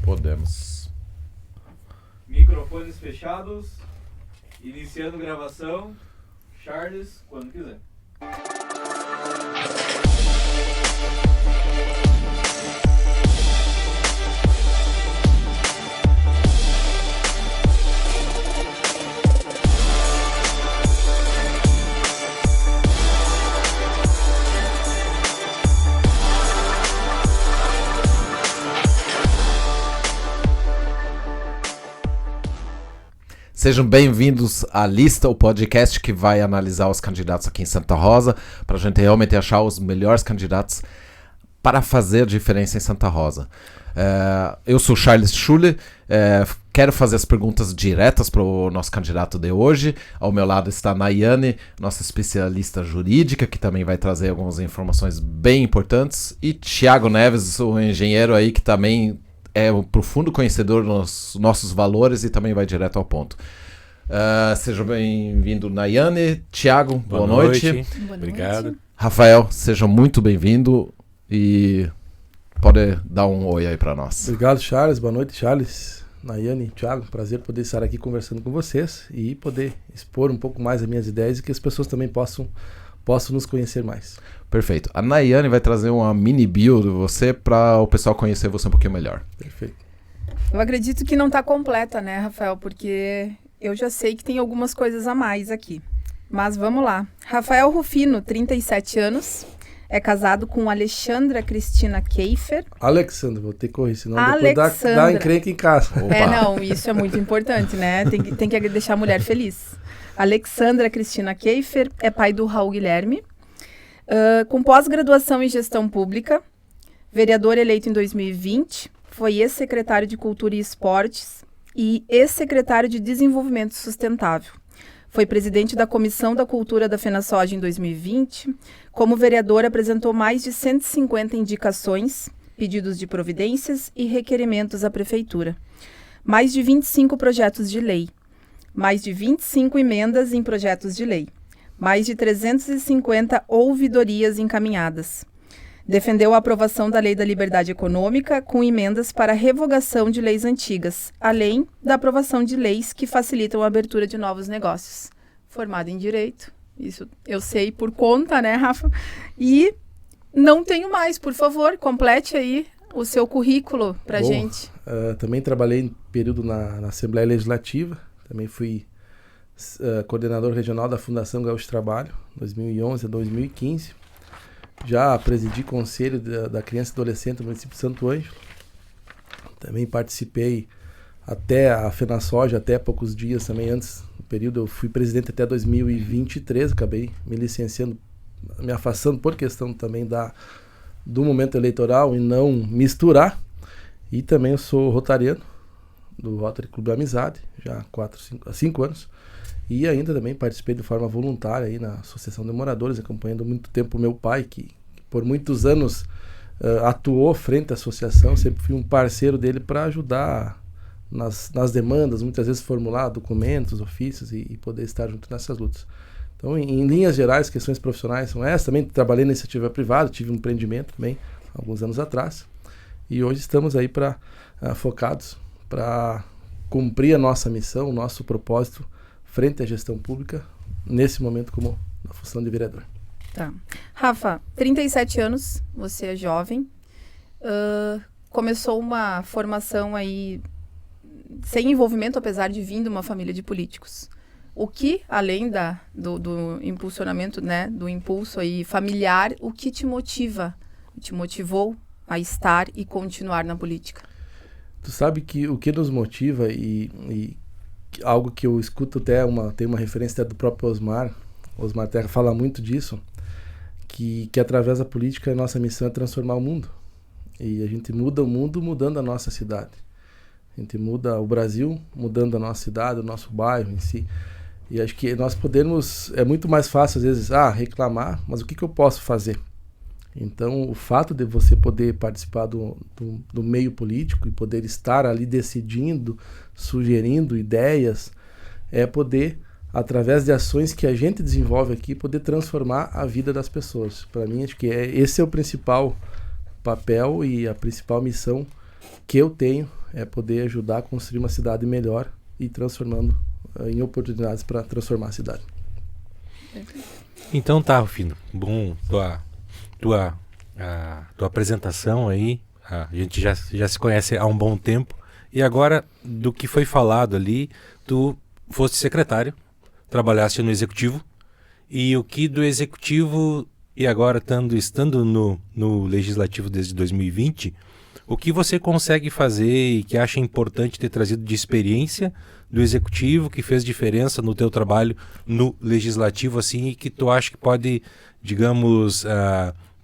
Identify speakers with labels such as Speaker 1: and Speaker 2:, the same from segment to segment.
Speaker 1: Podemos.
Speaker 2: Microfones fechados. Iniciando gravação. Charles, quando quiser.
Speaker 1: Sejam bem-vindos à Lista, o podcast que vai analisar os candidatos aqui em Santa Rosa, para a gente realmente achar os melhores candidatos para fazer a diferença em Santa Rosa. Eu sou Charles Schuller, quero fazer as perguntas diretas para o nosso candidato de hoje. Ao meu lado está a Nayane, nossa especialista jurídica, que também vai trazer algumas informações bem importantes, e Thiago Neves, o engenheiro aí que também é um profundo conhecedor dos nossos valores e também vai direto ao ponto. Seja bem-vindo, Nayane. Thiago, boa noite.
Speaker 3: Obrigado.
Speaker 1: Rafael, seja muito bem-vindo e pode dar um oi aí para nós.
Speaker 3: Obrigado, Charles. Boa noite, Charles, Nayane, Thiago. Prazer poder estar aqui conversando com vocês e poder expor um pouco mais as minhas ideias e que as pessoas também possam nos conhecer mais.
Speaker 1: Perfeito. A Nayane vai trazer uma mini bio de você para o pessoal conhecer você um pouquinho melhor.
Speaker 3: Perfeito.
Speaker 4: Eu acredito que não está completa, né, Rafael? Porque eu já sei que tem algumas coisas a mais aqui. Mas vamos lá. Rafael Rufino, 37 anos, é casado com Alexandra Cristina Keifer.
Speaker 3: Alexandra, vou ter que correr, senão depois dá encrenca em casa.
Speaker 1: Opa.
Speaker 4: Não, isso é muito importante, né? Tem que deixar a mulher feliz. Alexandra Cristina Keifer é pai do Raul Guilherme, com pós-graduação em gestão pública, vereador eleito em 2020, foi ex-secretário de Cultura e Esportes e ex-secretário de Desenvolvimento Sustentável. Foi presidente da Comissão da Cultura da FenaSoja em 2020. Como vereador, apresentou mais de 150 indicações, pedidos de providências e requerimentos à Prefeitura. Mais de 25 projetos de lei. Mais de 25 emendas em projetos de lei. Mais de 350 ouvidorias encaminhadas. Defendeu a aprovação da Lei da Liberdade Econômica com emendas para revogação de leis antigas, além da aprovação de leis que facilitam a abertura de novos negócios. Formado em Direito, isso eu sei por conta, né, Rafa? E não tenho mais, por favor, complete aí o seu currículo pra gente.
Speaker 3: Também trabalhei em período na Assembleia Legislativa, também fui coordenador regional da Fundação Gaúcho Trabalho, 2011 a 2015. Já presidi conselho da criança e adolescente do município de Santo Ângelo. Também participei até a FenaSoja, até poucos dias também antes do período. Eu fui presidente até 2023, acabei me licenciando, me afastando por questão também do momento eleitoral e não misturar. E também eu sou rotariano do Rotary Clube Amizade, já há 5 anos. E ainda também participei de forma voluntária aí na Associação de Moradores, acompanhando muito tempo o meu pai, que por muitos anos atuou frente à associação. Sempre fui um parceiro dele para ajudar nas demandas, muitas vezes formular documentos, ofícios e poder estar junto nessas lutas. Então, em linhas gerais, questões profissionais são essas. Também trabalhei na iniciativa privada, tive um empreendimento também, alguns anos atrás. E hoje estamos aí focados para cumprir a nossa missão, o nosso propósito frente à gestão pública, nesse momento como na função de vereador.
Speaker 4: Tá. Rafa, 37 anos, você é jovem, começou uma formação aí sem envolvimento, apesar de vir de uma família de políticos. O que, além do impulsionamento, né, do impulso aí familiar, o que te motivou a estar e continuar na política?
Speaker 3: Tu sabe que o que nos motiva e algo que eu escuto tem uma referência até do próprio Osmar Terra fala muito disso, que através da política a nossa missão é transformar o mundo. E a gente muda o mundo mudando a nossa cidade. A gente muda o Brasil mudando a nossa cidade, o nosso bairro em si. E acho que nós podemos, é muito mais fácil às vezes, reclamar, mas o que eu posso fazer? Então, o fato de você poder participar do meio político e poder estar ali decidindo, sugerindo ideias, é poder, através de ações que a gente desenvolve aqui, poder transformar a vida das pessoas. Para mim, acho que esse é o principal papel e a principal missão que eu tenho, é poder ajudar a construir uma cidade melhor e transformando em oportunidades para transformar a cidade.
Speaker 5: Então tá, Rufino, bom tua apresentação aí, a gente já se conhece há um bom tempo, e agora, do que foi falado ali, tu foste secretário, trabalhaste no executivo, e o que do executivo, e agora estando no legislativo desde 2020, o que você consegue fazer e que acha importante ter trazido de experiência do executivo, que fez diferença no teu trabalho no legislativo, assim, e que tu acha que pode, digamos,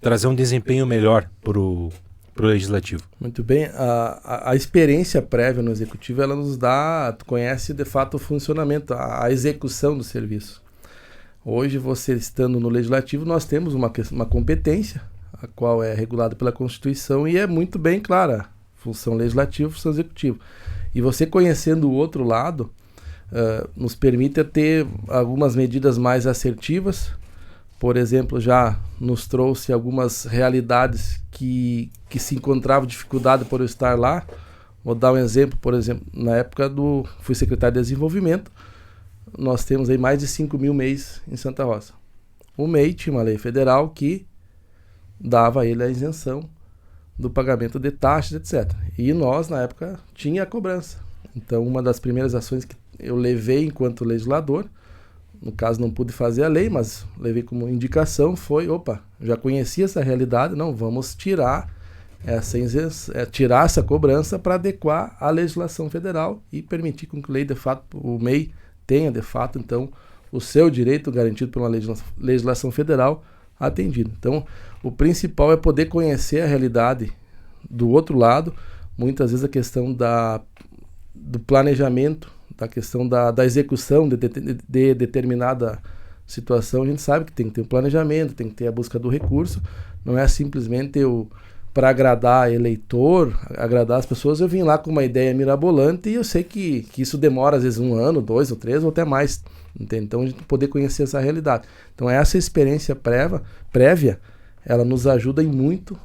Speaker 5: trazer um desempenho melhor pro legislativo?
Speaker 3: Muito bem. A experiência prévia no executivo, ela nos dá, tu conhece de fato o funcionamento, a execução do serviço. Hoje, você estando no legislativo, nós temos uma competência, a qual é regulada pela Constituição, e é muito bem clara, função legislativa, função executiva. E você conhecendo o outro lado, nos permite ter algumas medidas mais assertivas. Por exemplo, já nos trouxe algumas realidades que se encontravam dificuldade por eu estar lá. Vou dar um exemplo, por exemplo, na época fui secretário de desenvolvimento, nós temos aí mais de 5 mil MEIs em Santa Rosa. O MEI tinha uma lei federal que dava a ele a isenção do pagamento de taxas, etc. E nós, na época, tinha a cobrança. Então, uma das primeiras ações que eu levei enquanto legislador, no caso não pude fazer a lei, mas levei como indicação, foi, já conhecia essa realidade, não, vamos tirar essa cobrança para adequar à legislação federal e permitir com que o MEI tenha, de fato, então, o seu direito garantido pela legislação federal atendido. Então, o principal é poder conhecer a realidade do outro lado, muitas vezes a questão do planejamento, da questão da execução de determinada situação. A gente sabe que tem que ter um planejamento, tem que ter a busca do recurso, não é simplesmente para agradar eleitor, agradar as pessoas, eu vim lá com uma ideia mirabolante e eu sei que isso demora às vezes 1 ano, 2 ou 3 ou até mais. Entende? Então a gente poder conhecer essa realidade. Então essa experiência prévia, ela nos ajuda muito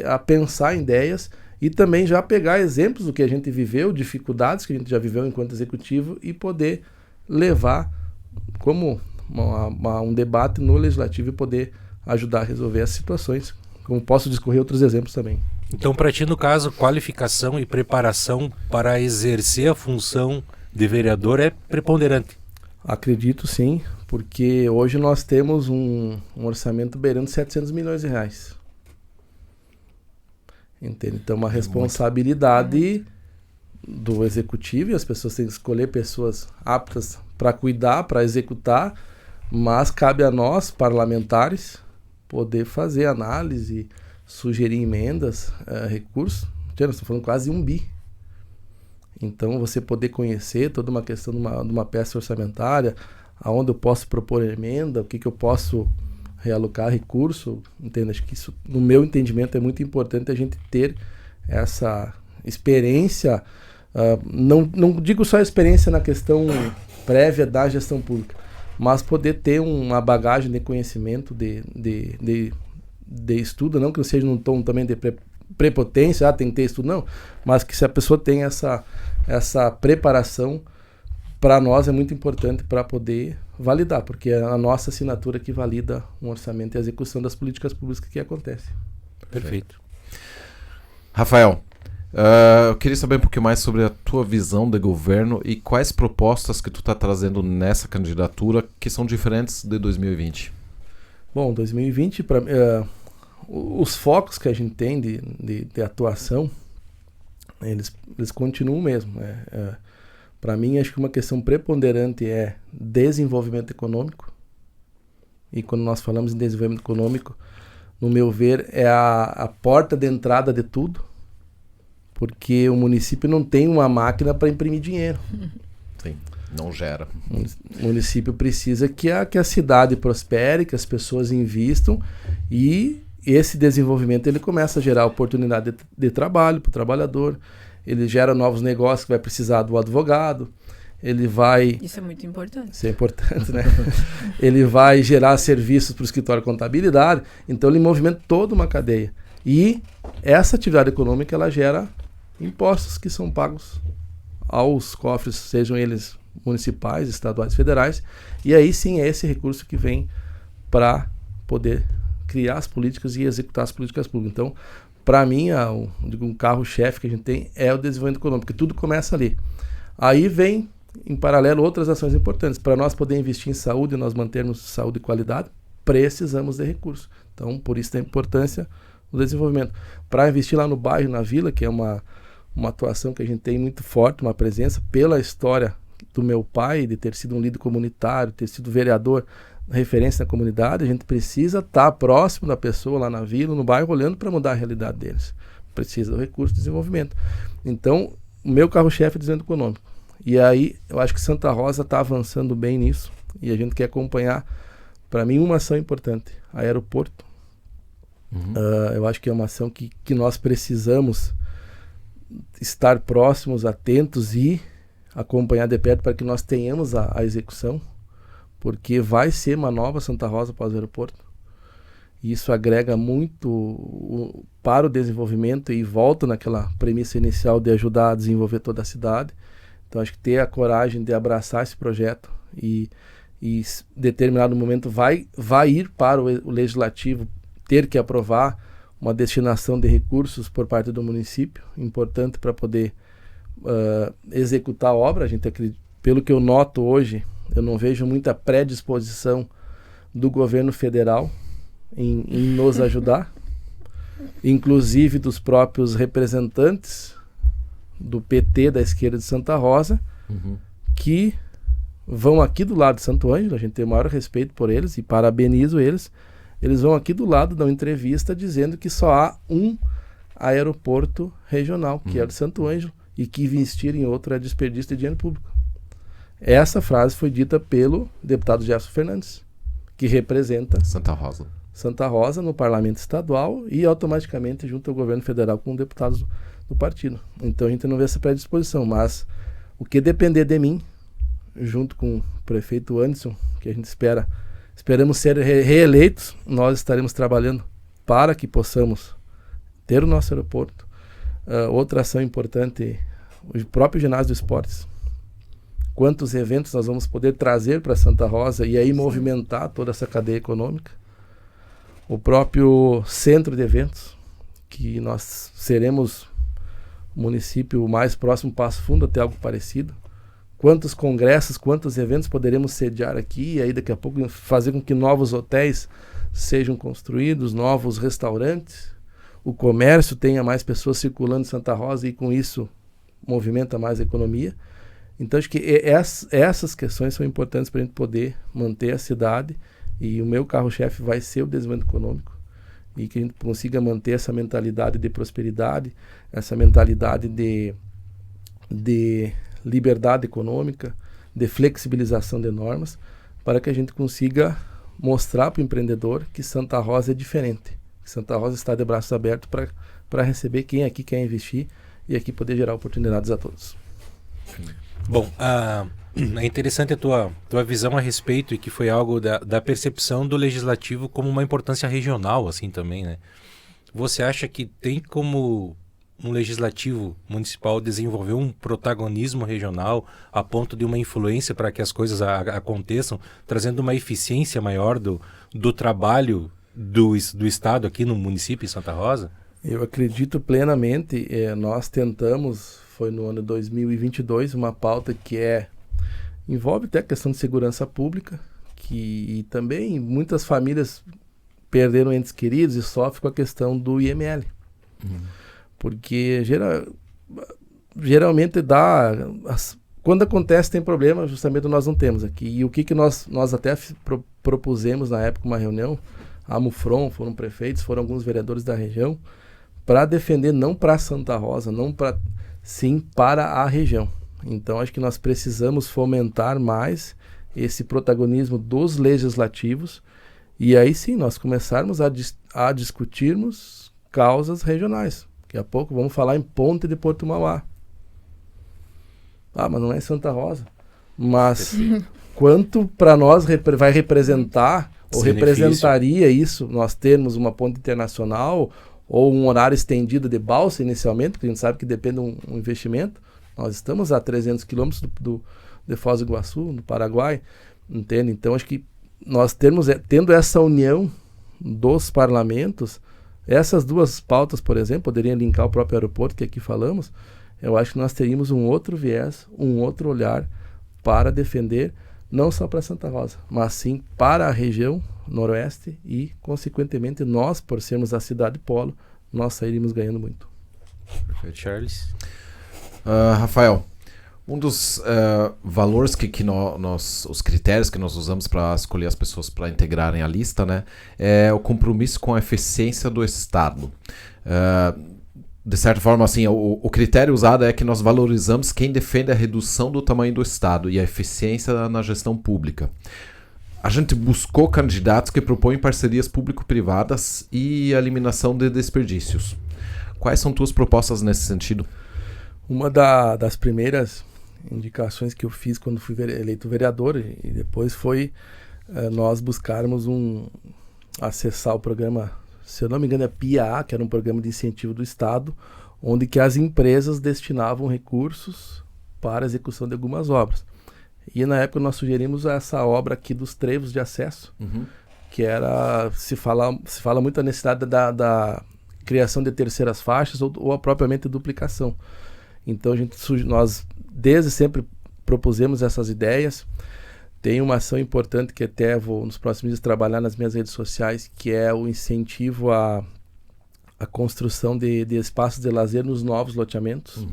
Speaker 3: a pensar em ideias e também já pegar exemplos do que a gente viveu, dificuldades que a gente já viveu enquanto executivo e poder levar como um debate no legislativo e poder ajudar a resolver as situações. Como posso discorrer outros exemplos também.
Speaker 5: Então, para ti, no caso, qualificação e preparação para exercer a função de vereador é preponderante? Acredito
Speaker 3: sim, porque hoje nós temos um orçamento beirando 700 milhões de reais. Entende? Então, uma responsabilidade do executivo, e as pessoas têm que escolher pessoas aptas para cuidar, para executar, mas cabe a nós, parlamentares, poder fazer análise, sugerir emendas, recursos. Nós estamos falando quase 1 bi. Então, você poder conhecer toda uma questão de uma peça orçamentária, aonde eu posso propor emenda, o que eu posso realocar recurso, entende? Acho que isso, no meu entendimento, é muito importante a gente ter essa experiência, não digo só experiência na questão prévia da gestão pública, mas poder ter uma bagagem de conhecimento, de estudo, não que eu seja num tom também de prepotência, tem que ter estudo, não, mas que se a pessoa tem essa preparação, para nós é muito importante para poder validar, porque é a nossa assinatura que valida um orçamento e a execução das políticas públicas que acontece.
Speaker 5: Perfeito.
Speaker 1: Rafael, eu queria saber um pouquinho mais sobre a tua visão de governo e quais propostas que tu está trazendo nessa candidatura que são diferentes de 2020.
Speaker 3: Bom, 2020, os focos que a gente tem de atuação, eles continuam mesmo. Para mim, acho que uma questão preponderante é desenvolvimento econômico. E quando nós falamos em desenvolvimento econômico, no meu ver, é a porta de entrada de tudo, porque o município não tem uma máquina para imprimir dinheiro.
Speaker 1: Sim, não gera.
Speaker 3: O município precisa que a cidade prospere, que as pessoas investam, e esse desenvolvimento ele começa a gerar oportunidade de trabalho para o trabalhador, ele gera novos negócios que vai precisar do advogado, ele vai...
Speaker 4: Isso é muito importante.
Speaker 3: Isso é importante, né? Ele vai gerar serviços para o escritório de contabilidade, então ele movimenta toda uma cadeia. E essa atividade econômica, ela gera impostos que são pagos aos cofres, sejam eles municipais, estaduais, federais, e aí sim é esse recurso que vem para poder criar as políticas e executar as políticas públicas. Então, para mim, um carro-chefe que a gente tem é o desenvolvimento econômico, porque tudo começa ali. Aí vem, em paralelo, outras ações importantes. Para nós poder investir em saúde, nós mantermos saúde e qualidade, precisamos de recursos. Então, por isso a importância do desenvolvimento. Para investir lá no bairro, na vila, que é uma atuação que a gente tem muito forte, uma presença, pela história do meu pai, de ter sido um líder comunitário, ter sido vereador, referência na comunidade, a gente precisa estar próximo da pessoa lá na vila, no bairro, olhando para mudar a realidade deles. Precisa do recurso de desenvolvimento. Então, o meu carro-chefe é desenvolvimento econômico. E aí, eu acho que Santa Rosa está avançando bem nisso, e a gente quer acompanhar, para mim, uma ação importante, aeroporto. Eu acho que é uma ação que nós precisamos estar próximos, atentos e acompanhar de perto para que nós tenhamos a execução, porque vai ser uma nova Santa Rosa após o aeroporto. E isso agrega muito para o desenvolvimento e volta naquela premissa inicial de ajudar a desenvolver toda a cidade. Então acho que ter a coragem de abraçar esse projeto e em determinado momento vai ir para o legislativo ter que aprovar uma destinação de recursos por parte do município, importante para poder executar a obra. A gente acredita, pelo que eu noto hoje, eu não vejo muita predisposição do governo federal em nos ajudar, inclusive dos próprios representantes do PT da esquerda de Santa Rosa, que vão aqui do lado de Santo Ângelo. A gente tem o maior respeito por eles e parabenizo eles. Eles vão aqui do lado dar uma entrevista dizendo que só há um aeroporto regional, que é o de Santo Ângelo, e que investir em outro é desperdício de dinheiro público. Essa frase foi dita pelo deputado Gerson Fernandes, que representa Santa Rosa no parlamento estadual e automaticamente junto ao governo federal com deputados do partido. Então a gente não vê essa predisposição, mas o que depender de mim, junto com o prefeito Anderson, que a gente esperamos ser reeleitos, nós estaremos trabalhando para que possamos ter o nosso aeroporto. Outra ação importante, o próprio ginásio de esportes. Quantos eventos nós vamos poder trazer para Santa Rosa e aí movimentar toda essa cadeia econômica. O próprio centro de eventos, que nós seremos o município mais próximo, Passo Fundo, até algo parecido. Quantos congressos, quantos eventos poderemos sediar aqui, e aí daqui a pouco fazer com que novos hotéis sejam construídos, novos restaurantes, o comércio tenha mais pessoas circulando em Santa Rosa e com isso movimenta mais a economia. Então acho que essas questões são importantes para a gente poder manter a cidade, e o meu carro-chefe vai ser o desenvolvimento econômico, e que a gente consiga manter essa mentalidade de prosperidade, essa mentalidade de liberdade econômica, de flexibilização de normas, para que a gente consiga mostrar para o empreendedor que Santa Rosa é diferente, que Santa Rosa está de braços abertos para receber quem aqui quer investir e aqui poder gerar oportunidades a todos.
Speaker 5: Bom, é interessante a tua visão a respeito, e que foi algo da percepção do legislativo como uma importância regional, assim, também, né? Você acha que tem como um legislativo municipal desenvolver um protagonismo regional a ponto de uma influência para que as coisas aconteçam, trazendo uma eficiência maior do trabalho do Estado aqui no município de Santa Rosa?
Speaker 3: Eu acredito plenamente. Nós tentamos, foi no ano 2022, uma pauta que envolve até a questão de segurança pública, que também muitas famílias perderam entes queridos e sofrem com a questão do IML. Porque geralmente quando acontece tem problema, justamente nós não temos aqui. E o que nós até propusemos na época, uma reunião, a Mufron, foram prefeitos, foram alguns vereadores da região, para defender não para Santa Rosa, sim para a região. Então acho que nós precisamos fomentar mais esse protagonismo dos legislativos, e aí sim nós começarmos a discutirmos causas regionais. Daqui a pouco vamos falar em Ponte de Porto Mauá. Mas não é Santa Rosa. Mas quanto para nós vai representar ou representaria isso, nós termos uma ponte internacional ou um horário estendido de balsa inicialmente, porque a gente sabe que depende de um investimento. Nós estamos a 300 quilômetros de Foz do Iguaçu, no Paraguai, entende? Então, acho que nós tendo essa união dos parlamentos, essas duas pautas, por exemplo, poderiam linkar o próprio aeroporto, que aqui falamos, eu acho que nós teríamos um outro viés, um outro olhar para defender, não só para Santa Rosa, mas sim para a região noroeste e, consequentemente, nós, por sermos a cidade polo, nós sairíamos ganhando muito.
Speaker 5: Perfeito, Charles.
Speaker 1: Rafael, um dos valores que nós, os critérios que nós usamos para escolher as pessoas para integrarem a lista, né, é o compromisso com a eficiência do Estado. De certa forma, assim, o critério usado é que nós valorizamos quem defende a redução do tamanho do Estado e a eficiência na gestão pública. A gente buscou candidatos que propõem parcerias público-privadas e a eliminação de desperdícios. Quais são tuas propostas nesse sentido?
Speaker 3: Uma das primeiras indicações que eu fiz quando fui eleito vereador e depois foi nós buscarmos acessar o programa, se eu não me engano é PIA, que era um programa de incentivo do Estado, onde que as empresas destinavam recursos para a execução de algumas obras. E na época nós sugerimos essa obra aqui dos trevos de acesso, que era, se fala muito a necessidade da criação de terceiras faixas ou propriamente duplicação. Então nós desde sempre propusemos essas ideias. Tem uma ação importante que até vou nos próximos dias trabalhar nas minhas redes sociais, que é o incentivo à construção de espaços de lazer nos novos loteamentos.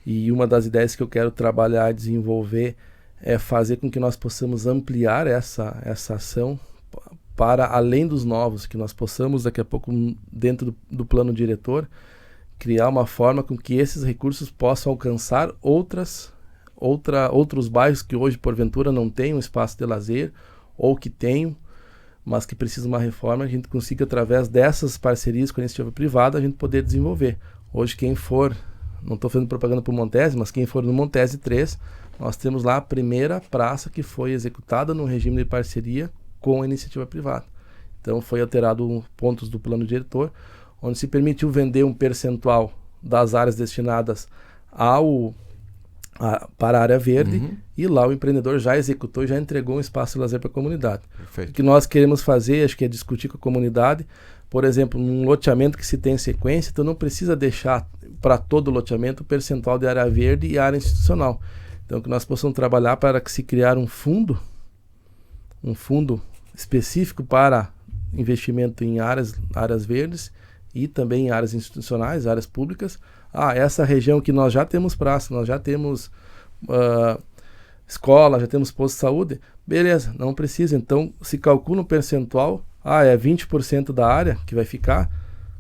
Speaker 3: E uma das ideias que eu quero trabalhar e desenvolver é fazer com que nós possamos ampliar essa ação para além dos novos, que nós possamos daqui a pouco, dentro do plano diretor, criar uma forma com que esses recursos possam alcançar outros bairros que hoje, porventura, não têm um espaço de lazer, ou que tenham, mas que precisam de uma reforma, a gente consiga, através dessas parcerias com a iniciativa privada, a gente poder desenvolver. Hoje, quem for, não estou fazendo propaganda para o Montese, mas quem for no Montese 3, nós temos lá a primeira praça que foi executada no regime de parceria com a iniciativa privada. Então, foi alterado pontos do plano diretor, onde se permitiu vender um percentual das áreas destinadas para a área verde, e lá o empreendedor já executou e já entregou um espaço de lazer para a comunidade.
Speaker 1: Perfeito.
Speaker 3: O que nós queremos fazer, acho que é discutir com a comunidade, por exemplo, num loteamento que se tem sequência, tu não precisa deixar para todo o loteamento o percentual de área verde e área institucional. Então, que nós possamos trabalhar para que se criar um fundo específico para investimento em áreas verdes e também em áreas institucionais, áreas públicas. Essa região que nós já temos praça, nós já temos escola, já temos posto de saúde, beleza, não precisa. Então, se calcula um percentual, é 20% da área que vai ficar,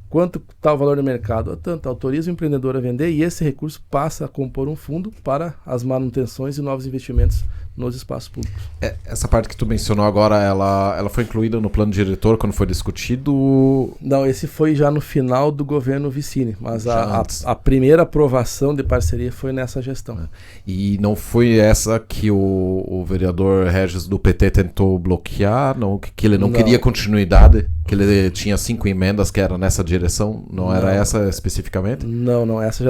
Speaker 3: quanto está o valor do mercado? Tanto, autoriza o empreendedor a vender e esse recurso passa a compor um fundo para as manutenções e novos investimentos nos espaços públicos.
Speaker 1: Essa parte que tu mencionou agora, ela foi incluída no plano diretor quando foi discutido?
Speaker 3: Não, esse foi já no final do governo Vicini, mas a primeira aprovação de parceria foi nessa gestão.
Speaker 1: E não foi essa que o vereador Regis do PT tentou bloquear? Não, que ele não queria continuidade? Que ele tinha 5 emendas que eram nessa direção? Não era essa especificamente?
Speaker 3: Não, essa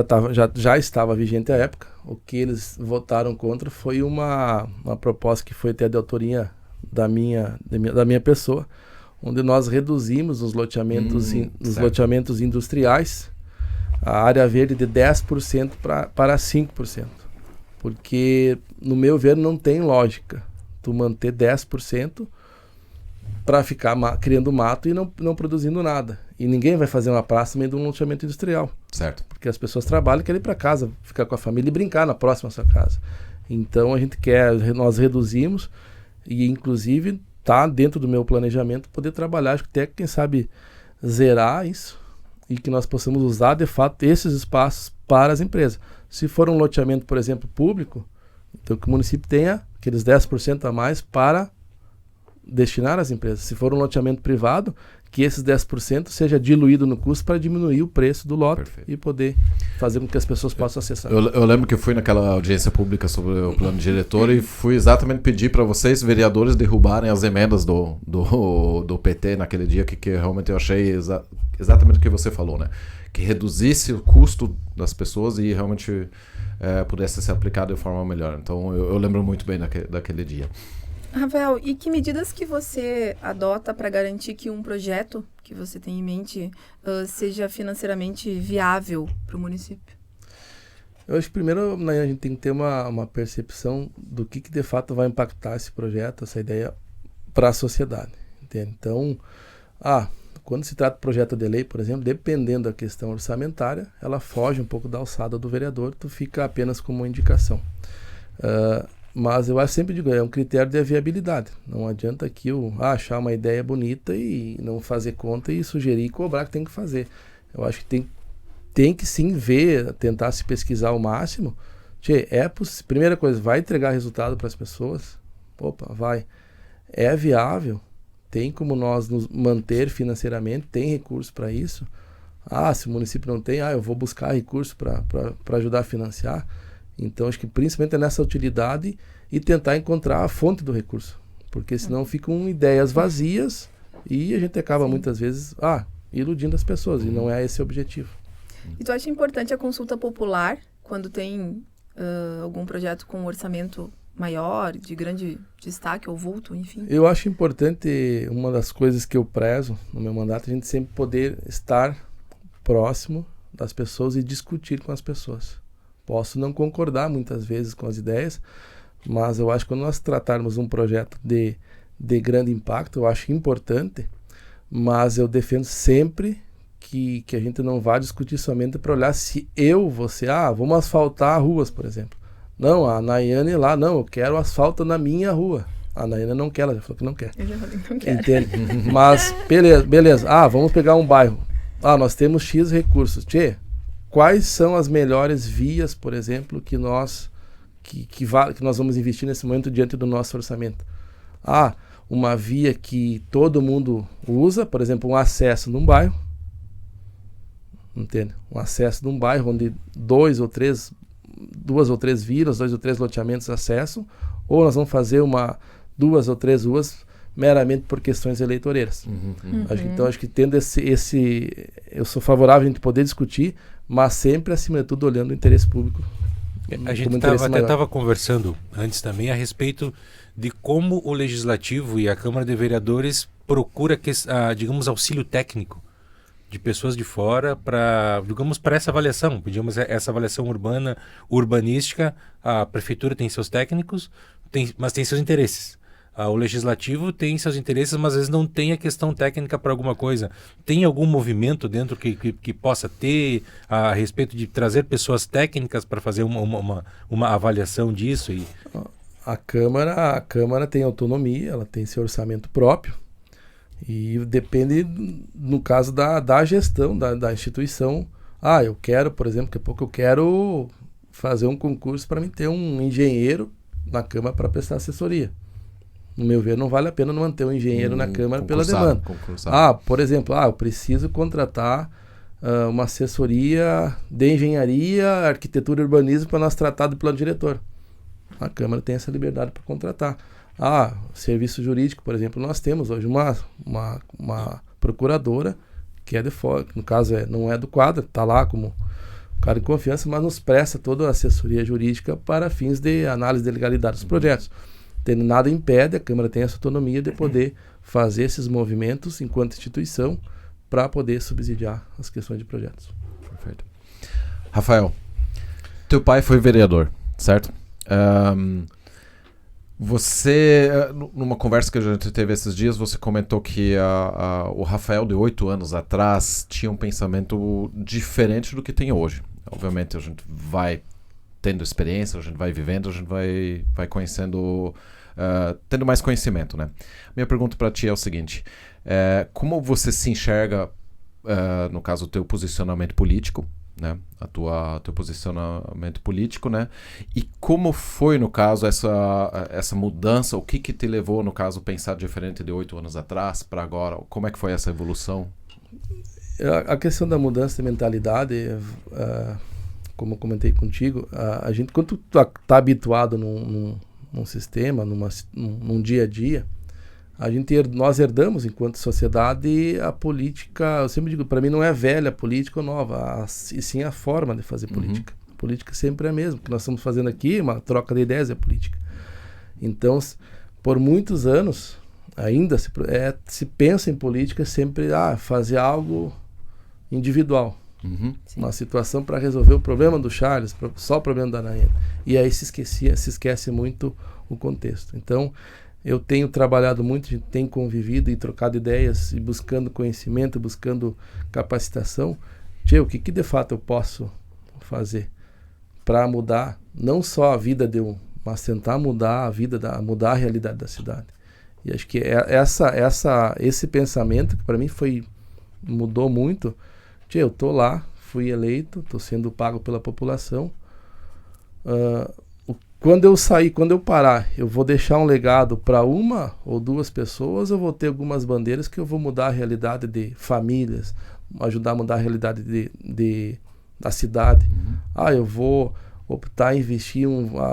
Speaker 3: já estava vigente à época. O que eles votaram contra foi uma proposta que foi até de autoria da minha pessoa, onde nós reduzimos os loteamentos, loteamentos industriais, a área verde de 10% para 5%. Porque, no meu ver, não tem lógica tu manter 10% para ficar criando mato e não produzindo nada. E ninguém vai fazer uma praça no meio de um loteamento industrial.
Speaker 1: Certo.
Speaker 3: Porque as pessoas trabalham e querem ir para casa, ficar com a família e brincar na próxima sua casa. Então nós reduzimos e inclusive está dentro do meu planejamento poder trabalhar, acho que até quem sabe zerar isso e que nós possamos usar de fato esses espaços para as empresas. Se for um loteamento, por exemplo, público, então que o município tenha aqueles 10% a mais para destinar às empresas. Se for um loteamento privado, que esses 10% seja diluído no custo para diminuir o preço do lote. Perfeito. E poder fazer com que as pessoas possam acessar.
Speaker 1: Eu lembro que eu fui naquela audiência pública sobre o plano diretor e fui exatamente pedir para vocês, vereadores, derrubarem as emendas do PT naquele dia, que realmente eu achei exatamente o que você falou, né? Que reduzisse o custo das pessoas e realmente pudesse ser aplicado de forma melhor. Então, eu lembro muito bem daquele dia.
Speaker 4: Rafael, e que medidas que você adota para garantir que um projeto que você tem em mente seja financeiramente viável para o município?
Speaker 3: Eu acho que primeiro, né, a gente tem que ter uma percepção do que de fato vai impactar esse projeto, essa ideia para a sociedade. Entende? Então, quando se trata de projeto de lei, por exemplo, dependendo da questão orçamentária, ela foge um pouco da alçada do vereador, tu fica apenas como uma indicação. Mas eu sempre digo, é um critério de viabilidade. Não adianta aqui eu achar uma ideia bonita e não fazer conta e sugerir e cobrar que tem que fazer. Eu acho que tem que sim ver, tentar se pesquisar ao máximo. Primeira coisa, vai entregar resultado para as pessoas? Opa, vai. É viável? Tem como nós nos manter financeiramente? Tem recurso para isso? Se o município não tem, eu vou buscar recurso para ajudar a financiar. Então, acho que principalmente é nessa utilidade e tentar encontrar a fonte do recurso. Porque senão ficam ideias vazias e a gente acaba muitas vezes iludindo as pessoas, e não é esse o objetivo.
Speaker 4: E tu acha importante a consulta popular quando tem algum projeto com um orçamento maior, de grande destaque ou vulto, enfim?
Speaker 3: Eu acho importante, uma das coisas que eu prezo no meu mandato, a gente sempre poder estar próximo das pessoas e discutir com as pessoas. Posso não concordar muitas vezes com as ideias, mas eu acho que quando nós tratarmos um projeto de grande impacto, eu acho importante, mas eu defendo sempre que a gente não vá discutir somente para olhar se você, vamos asfaltar ruas, por exemplo. Não, a Nayane lá, não, eu quero asfalto na minha rua. A Nayane não quer, ela já falou que não quer.
Speaker 4: Eu já falei que não quero.
Speaker 3: Entende? Mas, beleza. Vamos pegar um bairro. Nós temos X recursos. Quais são as melhores vias, por exemplo, que nós vamos investir nesse momento diante do nosso orçamento? Uma via que todo mundo usa, por exemplo, um acesso num bairro. Entende? Um acesso num bairro onde duas ou três vilas, 2 ou 3 loteamentos acessam, ou nós vamos fazer 2 ou 3 ruas meramente por questões eleitoreiras. Acho que tendo eu sou favorável a gente poder discutir, mas sempre, acima de tudo, olhando o interesse público.
Speaker 5: A gente estava conversando antes também a respeito de como o Legislativo e a Câmara de Vereadores procura, digamos, auxílio técnico de pessoas de fora para essa avaliação. Pedimos essa avaliação urbanística. A Prefeitura tem seus técnicos, mas tem seus interesses. O Legislativo tem seus interesses, mas às vezes não tem a questão técnica para alguma coisa. Tem algum movimento dentro que possa ter a respeito de trazer pessoas técnicas para fazer uma avaliação disso?
Speaker 3: A Câmara tem autonomia, ela tem seu orçamento próprio e depende, no caso, da gestão da instituição. Eu quero, por exemplo, daqui a pouco eu quero fazer um concurso para mim ter um engenheiro na Câmara para prestar assessoria. No meu ver, não vale a pena não manter um engenheiro na Câmara pela demanda. Por exemplo, eu preciso contratar uma assessoria de engenharia, arquitetura e urbanismo para nós tratar do plano diretor. A Câmara tem essa liberdade para contratar. Serviço jurídico, por exemplo, nós temos hoje uma procuradora que é de fora, no caso não é do quadro, está lá como cara de confiança, mas nos presta toda a assessoria jurídica para fins de análise de legalidade dos projetos. Nada impede, a Câmara tem essa autonomia de poder fazer esses movimentos enquanto instituição para poder subsidiar as questões de projetos.
Speaker 1: Perfeito. Rafael, teu pai foi vereador, certo? Você, numa conversa que a gente teve esses dias, você comentou que o Rafael de 8 anos atrás tinha um pensamento diferente do que tem hoje. Obviamente a gente vai tendo experiência, a gente vai vivendo, a gente vai conhecendo, tendo mais conhecimento, né? Minha pergunta para ti é o seguinte, como você se enxerga, no caso, o teu posicionamento político, né? Teu posicionamento político, né? E como foi, no caso, essa mudança, o que te levou, no caso, a pensar diferente de 8 anos atrás para agora? Como é que foi essa evolução?
Speaker 3: A questão da mudança de mentalidade, como eu comentei contigo, a gente, quando tu tá habituado num sistema, num dia a dia, nós herdamos, enquanto sociedade, a política. Eu sempre digo, para mim não é velha a política ou nova, e sim a forma de fazer política. A política sempre é a mesma. O que nós estamos fazendo aqui, uma troca de ideias, é política. Então, por muitos anos, ainda se pensa em política sempre fazer algo individual. Uma situação para resolver o problema do Charles, só o problema da Anaína. E aí se esquece muito o contexto. Então, eu tenho trabalhado muito, a gente tem convivido e trocado ideias e buscando conhecimento, buscando capacitação. O que de fato eu posso fazer para mudar não só a vida de um, mas tentar mudar mudar a realidade da cidade. E acho que esse pensamento que para mim mudou muito. Eu tô lá, fui eleito, tô sendo pago pela população. Quando eu parar, eu vou deixar um legado para uma ou duas pessoas, eu vou ter algumas bandeiras que eu vou mudar a realidade de famílias, ajudar a mudar a realidade da cidade. Eu vou optar em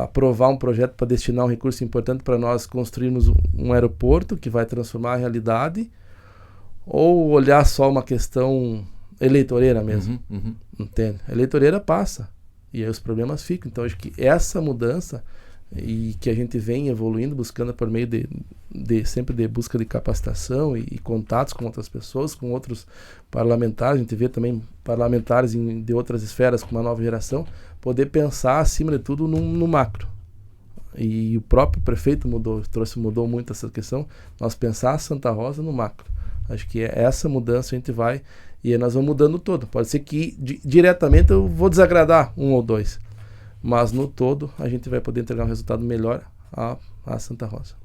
Speaker 3: aprovar um projeto para destinar um recurso importante para nós construirmos um aeroporto que vai transformar a realidade, ou olhar só uma questão eleitoreira mesmo. Entende? A eleitoreira passa. E aí os problemas ficam. Então, acho que essa mudança e que a gente vem evoluindo, buscando por meio sempre de busca de capacitação e contatos com outras pessoas, com outros parlamentares. A gente vê também parlamentares de outras esferas com uma nova geração, poder pensar, acima de tudo, no macro. E o próprio prefeito mudou muito essa questão. Nós pensar Santa Rosa no macro. Acho que essa mudança a gente vai... E aí nós vamos mudando todo. Pode ser que diretamente eu vou desagradar um ou dois. Mas no todo a gente vai poder entregar um resultado melhor a Santa Rosa.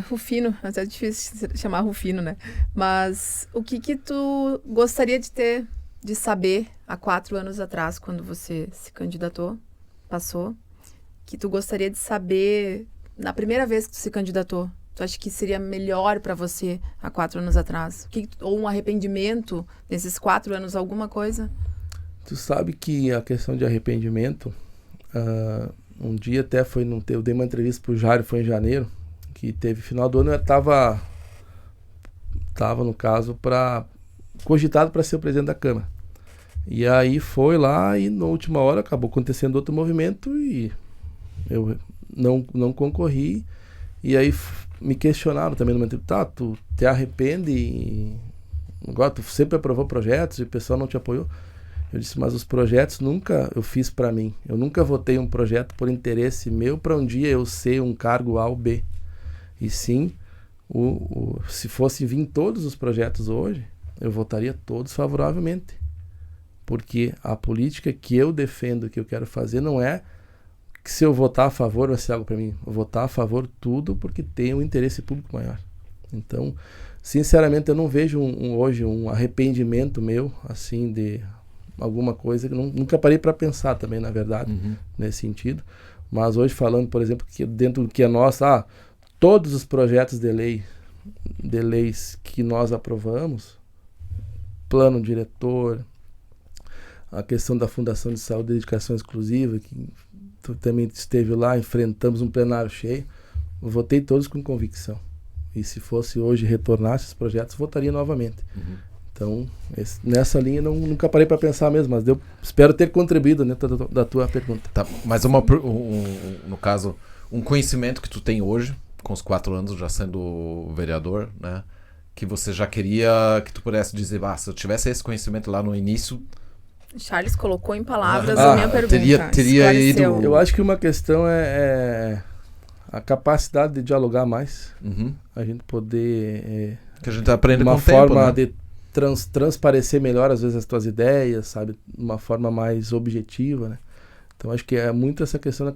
Speaker 4: Rufino, até é difícil chamar Rufino, né? Mas o que tu gostaria de saber há 4 anos atrás, quando você se candidatou, passou, que tu gostaria de saber na primeira vez que tu se candidatou? Tu acha que seria melhor para você há 4 anos atrás? Ou um arrependimento nesses 4 anos, alguma coisa?
Speaker 3: Tu sabe que a questão de arrependimento, um dia até eu dei uma entrevista pro Jairo, foi em janeiro, que teve final do ano, eu tava no caso cogitado para ser o presidente da Câmara. E aí foi lá e na última hora acabou acontecendo outro movimento e eu não concorri. E aí me questionaram também no momento, tu te arrepende? Agora tu sempre aprovou projetos e o pessoal não te apoiou. Eu disse, mas os projetos nunca eu fiz para mim. Eu nunca votei um projeto por interesse meu para um dia eu ser um cargo A ou B. E sim, se fossem vir todos os projetos hoje, eu votaria todos favoravelmente. Porque a política que eu defendo, que eu quero fazer, não é que se eu votar a favor vai ser algo para mim. Eu vou votar a favor tudo porque tem um interesse público maior. Então, sinceramente, eu não vejo hoje um arrependimento meu, assim, de alguma coisa que nunca parei para pensar também, na verdade, nesse sentido. Mas hoje falando, por exemplo, que dentro do que é nosso, todos os projetos de leis que nós aprovamos, plano diretor, a questão da Fundação de Saúde e Dedicação Exclusiva, que tu também esteve lá, enfrentamos um plenário cheio, eu votei todos com convicção. E se fosse hoje retornar esses projetos, votaria novamente. Então, nessa linha nunca parei para pensar mesmo, mas espero ter contribuído dentro da tua pergunta.
Speaker 1: Tá, mas no caso, um conhecimento que tu tem hoje, com os 4 anos já sendo vereador, né, que você já queria que tu pudesse dizer, se eu tivesse esse conhecimento lá no início...
Speaker 4: Charles colocou em palavras a minha pergunta.
Speaker 1: Teria ido...
Speaker 3: Eu acho que uma questão é a capacidade de dialogar mais. A gente poder...
Speaker 1: que a gente aprende
Speaker 3: uma
Speaker 1: com o
Speaker 3: forma
Speaker 1: tempo, né?
Speaker 3: de transparecer melhor, às vezes, as tuas ideias, sabe? De uma forma mais objetiva, né? Então, acho que é muito essa questão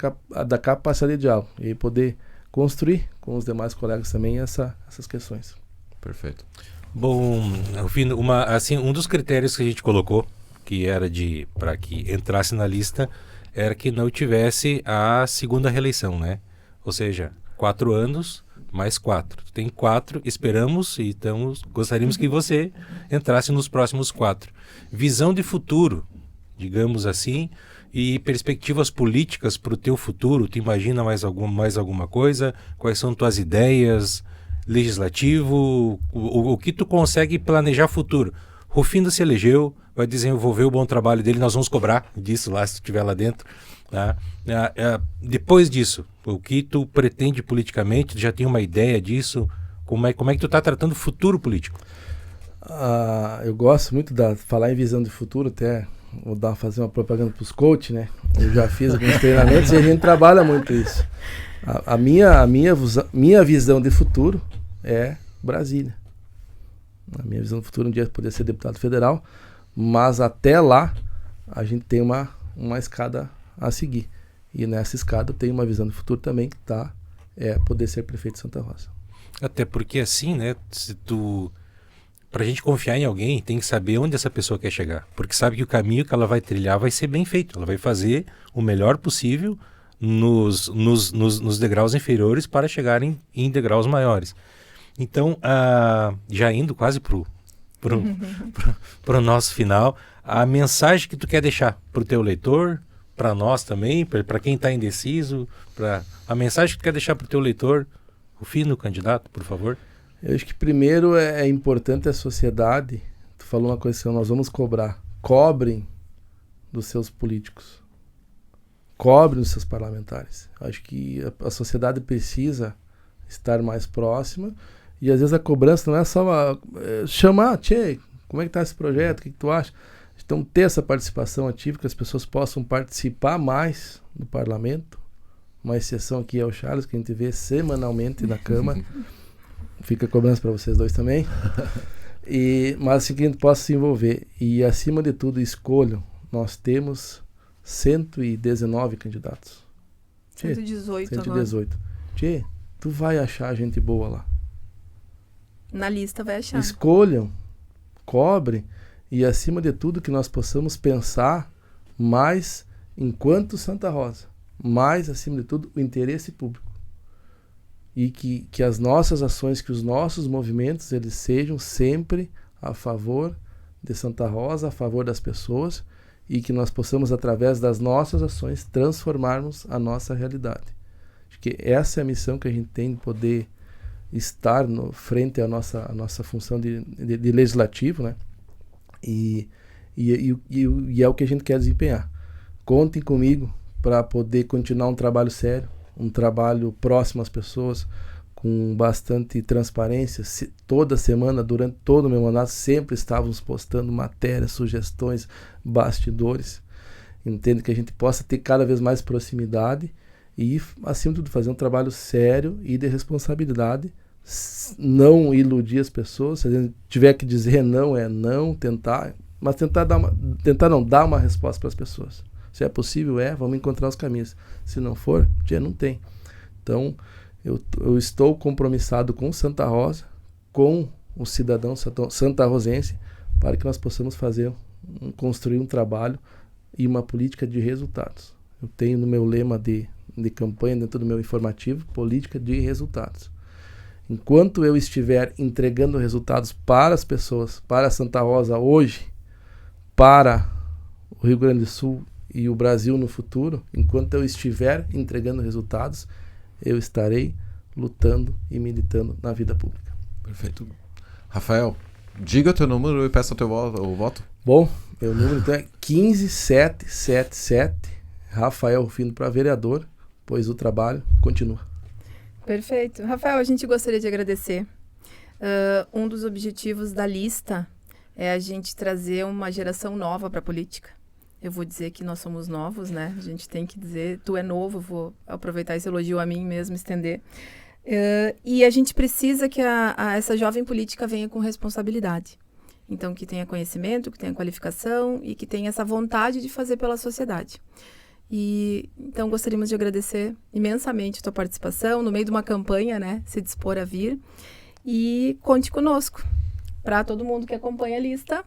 Speaker 3: da capacidade de diálogo. E poder construir com os demais colegas também essas questões.
Speaker 1: Perfeito.
Speaker 5: Bom, um dos critérios que a gente colocou, que era para que entrasse na lista, era que não tivesse a segunda reeleição, né? Ou seja, 4 anos mais 4. Tem 4, esperamos e gostaríamos que você entrasse nos próximos 4. Visão de futuro digamos assim, e perspectivas políticas para o teu futuro. Tu imagina mais alguma coisa? Quais são tuas ideias? Legislativo? O que tu consegue planejar futuro? Rufino se elegeu, vai desenvolver o bom trabalho dele, nós vamos cobrar disso lá, se tu estiver lá dentro. Tá? Depois disso, o que tu pretende politicamente? Tu já tem uma ideia disso? Como é que tu está tratando o futuro político?
Speaker 3: Eu gosto muito de falar em visão de futuro, até vou fazer uma propaganda para os coaches, né? Eu já fiz alguns treinamentos e a gente trabalha muito isso. A minha visão de futuro é Brasília. A minha visão de futuro um dia é poder ser deputado federal, mas até lá a gente tem uma escada a seguir. E nessa escada eu tenho uma visão de futuro também que poder ser prefeito de Santa Rosa.
Speaker 5: Até porque assim, né, pra gente confiar em alguém, tem que saber onde essa pessoa quer chegar. Porque sabe que o caminho que ela vai trilhar vai ser bem feito. Ela vai fazer o melhor possível nos degraus inferiores para chegar em degraus maiores. Então, já indo quase pro nosso final, a mensagem que tu quer deixar pro teu leitor, para nós também, para quem está indeciso, a mensagem que tu quer deixar pro teu leitor, o fino candidato, por favor.
Speaker 3: Eu acho que primeiro é importante a sociedade, tu falou uma coisa que nós vamos cobrar, cobrem dos seus políticos, cobrem dos seus parlamentares. Eu acho que a sociedade precisa estar mais próxima e às vezes a cobrança não é só chamar, tchê, como é que tá esse projeto, o que tu acha? Então ter essa participação ativa, que as pessoas possam participar mais no parlamento. Uma exceção aqui é o Charles, que a gente vê semanalmente na Câmara. Fica cobrança para vocês dois também. Mas assim que a gente possa se envolver. E acima de tudo, escolham. Nós temos 119 candidatos.
Speaker 4: 118 agora.
Speaker 3: 118. Tchê, tu vai achar gente boa lá.
Speaker 4: Na lista vai achar.
Speaker 3: Escolham, cobrem. E acima de tudo que nós possamos pensar mais enquanto Santa Rosa. Mais, acima de tudo, o interesse público. E que as nossas ações, que os nossos movimentos, eles sejam sempre a favor de Santa Rosa, a favor das pessoas, e que nós possamos, através das nossas ações, transformarmos a nossa realidade. Acho que essa é a missão que a gente tem de poder estar frente à nossa função de legislativo, né? E é o que a gente quer desempenhar. Contem comigo para poder continuar um trabalho sério, um trabalho próximo às pessoas, com bastante transparência. Toda semana, durante todo o meu mandato, sempre estávamos postando matérias, sugestões, bastidores. Entendo que a gente possa ter cada vez mais proximidade e, acima de tudo, fazer um trabalho sério e de responsabilidade. Não iludir as pessoas. Se a gente tiver que dizer não, é não, tentar, mas dar uma resposta para as pessoas. Se é possível, vamos encontrar os caminhos. Se não for, não tem. Então, eu estou compromissado com Santa Rosa, com o cidadão santarrosense, para que nós possamos construir um trabalho e uma política de resultados. Eu tenho no meu lema de campanha, dentro do meu informativo, política de resultados. Enquanto eu estiver entregando resultados para as pessoas, para Santa Rosa hoje, para o Rio Grande do Sul e o Brasil no futuro, enquanto eu estiver entregando resultados, eu estarei lutando e militando na vida pública.
Speaker 1: Perfeito. Rafael, diga o teu número e peça o voto.
Speaker 3: Bom, meu número então é 15777, Rafael Rufino para vereador, pois o trabalho continua.
Speaker 4: Perfeito. Rafael, a gente gostaria de agradecer. Um dos objetivos da lista é a gente trazer uma geração nova para a política. Eu vou dizer que nós somos novos, né? A gente tem que dizer, tu é novo, vou aproveitar esse elogio a mim mesmo, estender. E a gente precisa que essa jovem política venha com responsabilidade. Então, que tenha conhecimento, que tenha qualificação e que tenha essa vontade de fazer pela sociedade. Então, gostaríamos de agradecer imensamente a tua participação no meio de uma campanha, né? Se dispor a vir. E conte conosco. Para todo mundo que acompanha a lista,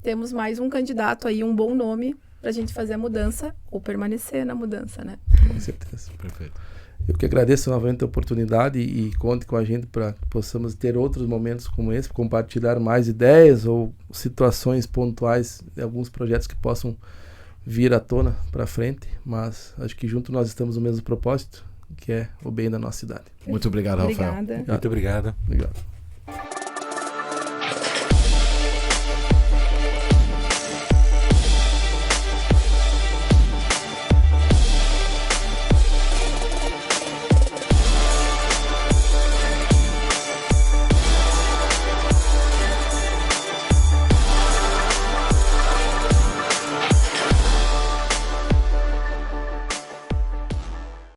Speaker 4: temos mais um candidato aí, um bom nome para a gente fazer a mudança ou permanecer na mudança, né?
Speaker 3: Com certeza.
Speaker 1: Perfeito.
Speaker 3: Eu que agradeço novamente a oportunidade e conte com a gente para que possamos ter outros momentos como esse, compartilhar mais ideias ou situações pontuais de alguns projetos que possam vir à tona para frente, mas acho que junto nós estamos no mesmo propósito, que é o bem da nossa cidade.
Speaker 1: Muito obrigado, Rafael.
Speaker 4: Obrigada.
Speaker 5: Muito obrigado.
Speaker 3: Obrigado.